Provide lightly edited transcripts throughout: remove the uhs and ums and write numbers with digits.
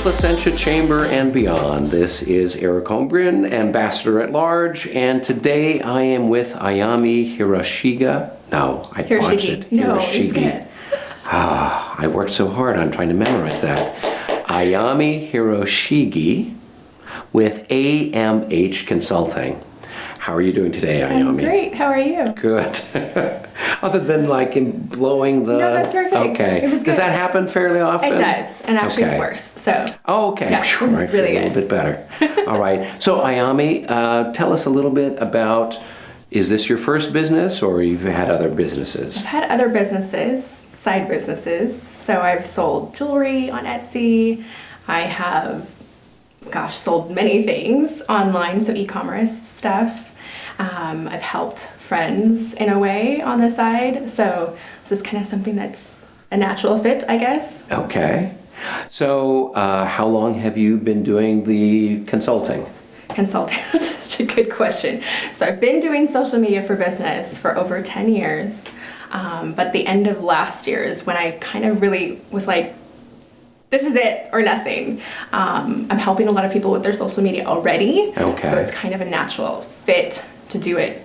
Placentia Chamber and beyond. This is Eric Holmgren, Ambassador at Large, and today I am with Ayami Hiroshiga. No, I botched it. No, it's good. I worked so hard on trying to memorize that. Ayami Hiroshigi with AMH Consulting. How are you doing today, Ayami? I'm great. How are you? Good. Other than like in blowing the... No, that's perfect. Okay. It was good. Does that happen fairly often? It does, and actually Okay. it's worse. So. Oh, okay. Yeah, Sure, it's I feel really a little good. bit better. All right. So, Ayami, tell us a little bit about, is this your first business or you've had other businesses? I've had other businesses, side businesses. So I've sold jewelry on Etsy. I have, sold many things online, so e-commerce stuff. I've helped friends in a way on the side. So this is kind of something that's a natural fit, I guess. Okay. So, how long have you been doing the consulting? Consulting, that's such a good question. So I've been doing social media for business for over 10 years. But the end of last year is when I kind of really was like, this is it or nothing. I'm helping a lot of people with their social media already. Okay. So it's kind of a natural fit to do it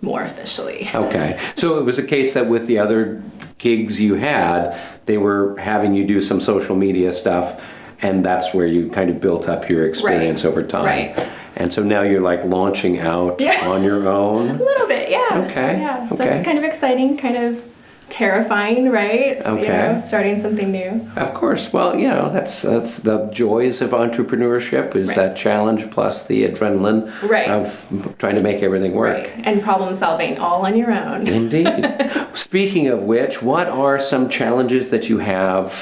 more officially. Okay. So it was a case that with the other gigs you had, they were having you do some social media stuff, and that's where you kind of built up your experience over time. Right. And so now you're like launching out on your own? A little bit, yeah. Okay. Yeah, so Okay. that's kind of exciting, kind of terrifying, right? Okay. You know, starting something new. Of course. Well, you know, that's the joys of entrepreneurship is Right. that challenge plus the adrenaline Right. of trying to make everything work. Right. And problem solving all on your own. Indeed. Speaking of which, what are some challenges that you have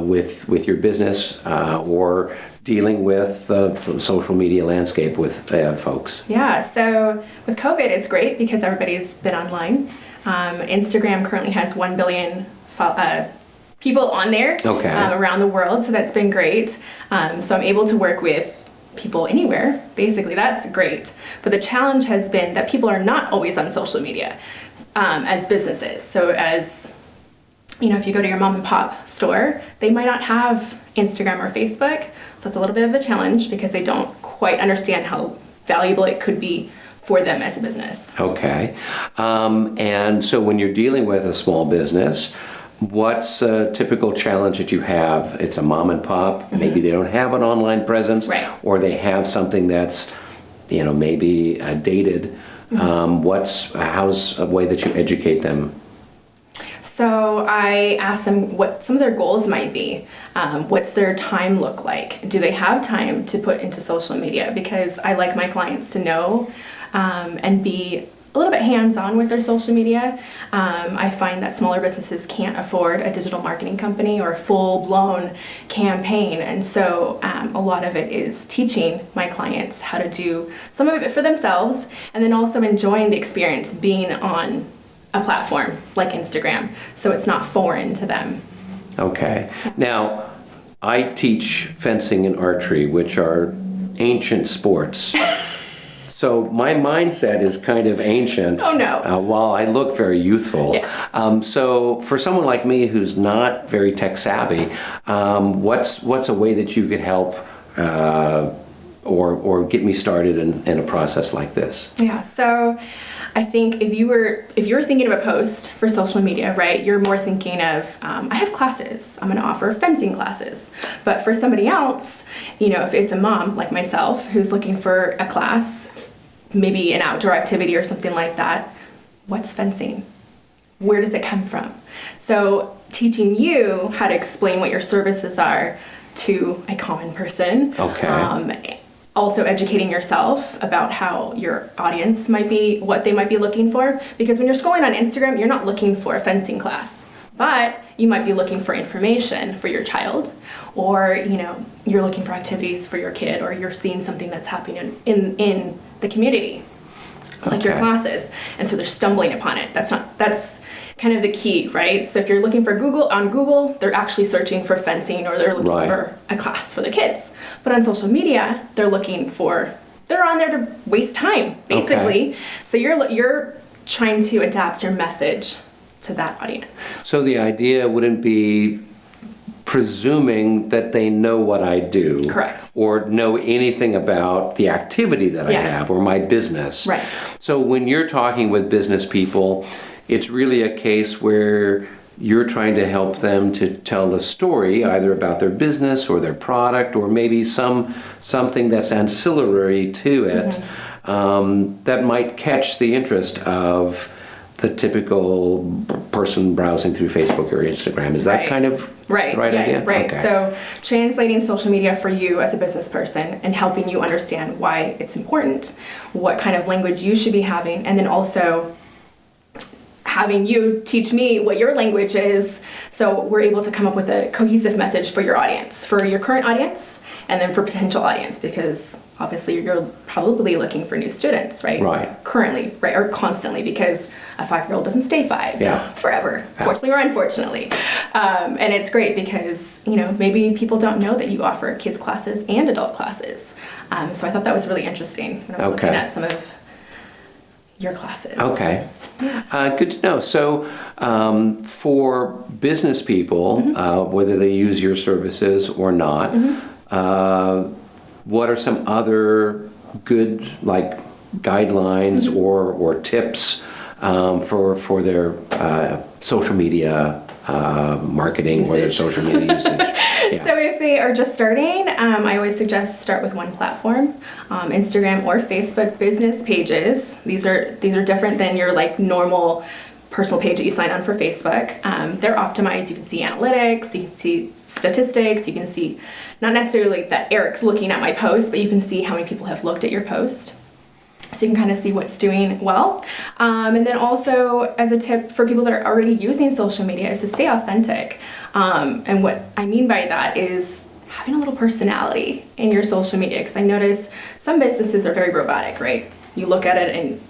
with your business or dealing with the social media landscape with folks? Yeah, so with COVID, it's great because everybody's been online. Instagram currently has 1 billion people on there around the world, so that's been great. So I'm able to work with people anywhere, basically. That's great. But the challenge has been that people are not always on social media as businesses. So as, you know, if you go to your mom and pop store, they might not have Instagram or Facebook. So it's a little bit of a challenge because they don't quite understand how valuable it could be for them as a business. Okay. And so when you're dealing with a small business, what's a typical challenge that you have? It's a mom and pop. Mm-hmm. Maybe they don't have an online presence, right. Or they have something that's, you know, maybe dated. Mm-hmm. How's a way that you educate them? So I ask them what some of their goals might be. What's their time look like? Do they have time to put into social media? Because I like my clients to know and be a little bit hands-on with their social media. I find that smaller businesses can't afford a digital marketing company or a full-blown campaign. And so a lot of it is teaching my clients how to do some of it for themselves and then also enjoying the experience being on a platform like Instagram, so it's not foreign to them. Okay. Now, I teach fencing and archery, which are ancient sports. So my mindset is kind of ancient. Oh, no. While I look very youthful. Yes. So for someone like me who's not very tech savvy, what's a way that you could help or get me started in a process like this? Yeah. So I think if you were thinking of a post for social media, right, you're more thinking of, I have classes, I'm going to offer fencing classes. But for somebody else, you know, if it's a mom like myself who's looking for a class, maybe an outdoor activity or something like that, what's fencing? Where does it come from? So teaching you how to explain what your services are to a common person. Okay. Also educating yourself about how your audience might be, what they might be looking for. Because when you're scrolling on Instagram, you're not looking for a fencing class, but you might be looking for information for your child, or, you know, you're looking for activities for your kid, or you're seeing something that's happening in the community, like your classes. And so they're stumbling upon it. That's kind of the key, right? So if you're looking for Google, they're actually searching for fencing, or they're looking for a class for the kids. But on social media, they're on there to waste time, basically. Okay. So you're trying to adapt your message to that audience. So the idea wouldn't be presuming that they know what I do. Correct. Or know anything about the activity that I have or my business. Right. So when you're talking with business people, it's really a case where you're trying to help them to tell the story either about their business or their product or maybe something that's ancillary to it that might catch the interest of the typical person browsing through Facebook or Instagram. Is that kind of the right idea? Right. Okay. So translating social media for you as a business person and helping you understand why it's important, what kind of language you should be having, and then also having you teach me what your language is, so we're able to come up with a cohesive message for your audience, for your current audience, and then for potential audience, because obviously you're probably looking for new students, right? Right. Currently, right, or constantly, because a 5-year-old doesn't stay 5 forever, fortunately or unfortunately. And it's great because, maybe people don't know that you offer kids classes and adult classes. So I thought that was really interesting when I was looking at some of your classes. Okay. Good to know. So for business people, whether they use your services or not, what are some other good guidelines or tips for their social media marketing or their social media usage? So if they are just starting, I always suggest start with one platform, Instagram or Facebook business pages. These are different than your normal personal page that you sign on for Facebook. They're optimized. You can see analytics, you can see statistics, you can see not necessarily that Eric's looking at my post, but you can see how many people have looked at your post. So you can kind of see what's doing well. And then also, as a tip for people that are already using social media, is to stay authentic. And what I mean by that is having a little personality in your social media, because I notice some businesses are very robotic, right? You look at it and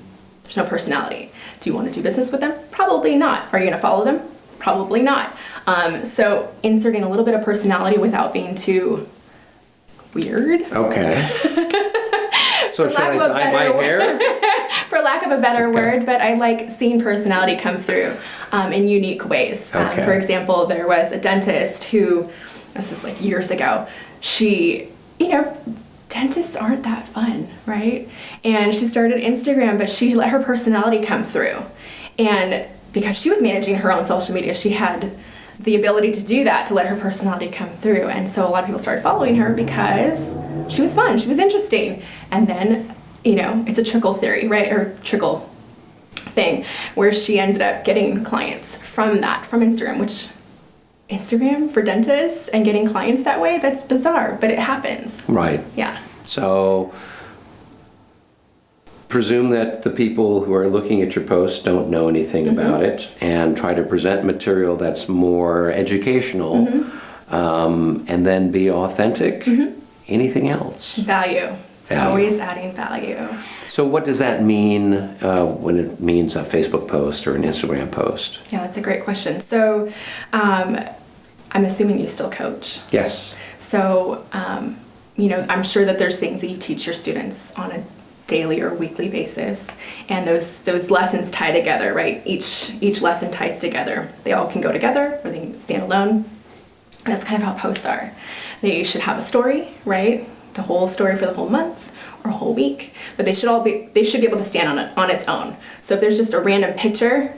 there's no personality. Do you want to do business with them? Probably not. Are you going to follow them? Probably not. So inserting a little bit of personality without being too weird. Okay. So should I dye my hair? For lack of a better word, but I like seeing personality come through in unique ways. For example, there was a dentist who, this is years ago, she, dentists aren't that fun, right? And she started Instagram, but she let her personality come through. And because she was managing her own social media, she had the ability to do that, to let her personality come through. And so a lot of people started following her because she was fun, she was interesting. And then, it's a trickle theory, right? Or trickle thing, where she ended up getting clients from Instagram, which Instagram for dentists and getting clients that way, that's bizarre, but it happens. Right. Yeah. So presume that the people who are looking at your post don't know anything about it, and try to present material that's more educational, and then be authentic. Anything else? Value. Always adding value. So what does that mean when it means a Facebook post or an Instagram post? Yeah, that's a great question. So I'm assuming you still coach. Yes. So, I'm sure that there's things that you teach your students on a daily or weekly basis, and those lessons tie together, right? Each lesson ties together. They all can go together, or they can stand alone. That's kind of how posts are. They should have a story, right? The whole story for the whole month or whole week, but they should be able to stand on its own. So if there's just a random picture,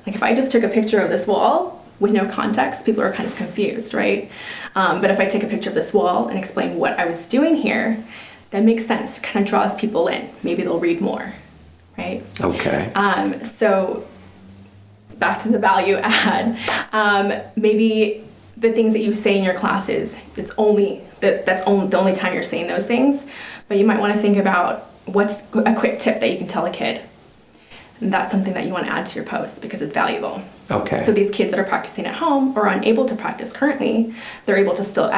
if I just took a picture of this wall with no context, people are kind of confused, right? But if I take a picture of this wall and explain what I was doing here, that makes sense. It kind of draws people in. Maybe they'll read more, right? Okay. So back to the value add. Maybe the things that you say in your classes, that's the only time you're saying those things. But you might want to think about what's a quick tip that you can tell a kid. And that's something that you want to add to your post because it's valuable. Okay. So these kids that are practicing at home or unable to practice currently, they're able to still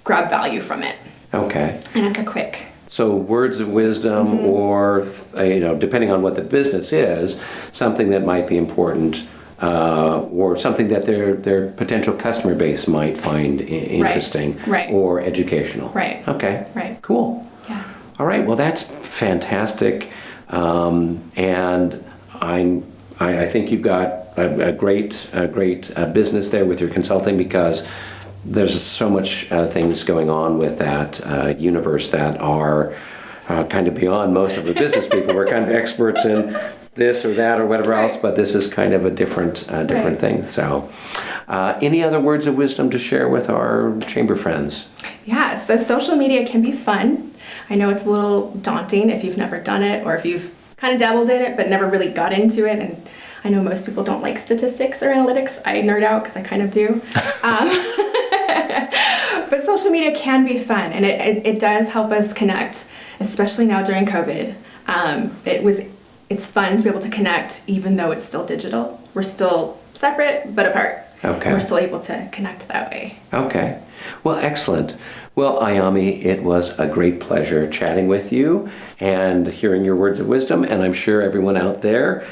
grab value from it. Okay. And it's a quick. So words of wisdom or, depending on what the business is, something that might be important or something that their potential customer base might find interesting or educational. Right. Okay. Right. Cool. Yeah. All right. Well, that's fantastic. And I think you've got a great business there with your consulting because there's so much things going on with that universe that are kind of beyond most of the business people. We're kind of experts in this or that or whatever else, but this is kind of a different thing. So, any other words of wisdom to share with our chamber friends? Yeah, so social media can be fun. I know it's a little daunting if you've never done it or if you've kind of dabbled in it but never really got into it. And I know most people don't like statistics or analytics. I nerd out because I kind of do. But social media can be fun, and it does help us connect, especially now during COVID. It's fun to be able to connect even though it's still digital. We're still separate but apart. Okay. We're still able to connect that way. Okay. Well, excellent. Well, Ayami, it was a great pleasure chatting with you and hearing your words of wisdom. And I'm sure everyone out there,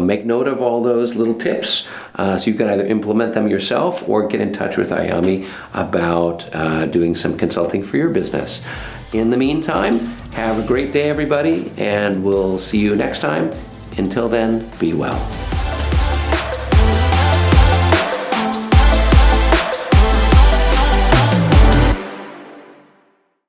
make note of all those little tips so you can either implement them yourself or get in touch with Ayami about doing some consulting for your business. In the meantime, have a great day, everybody, and we'll see you next time. Until then, be well.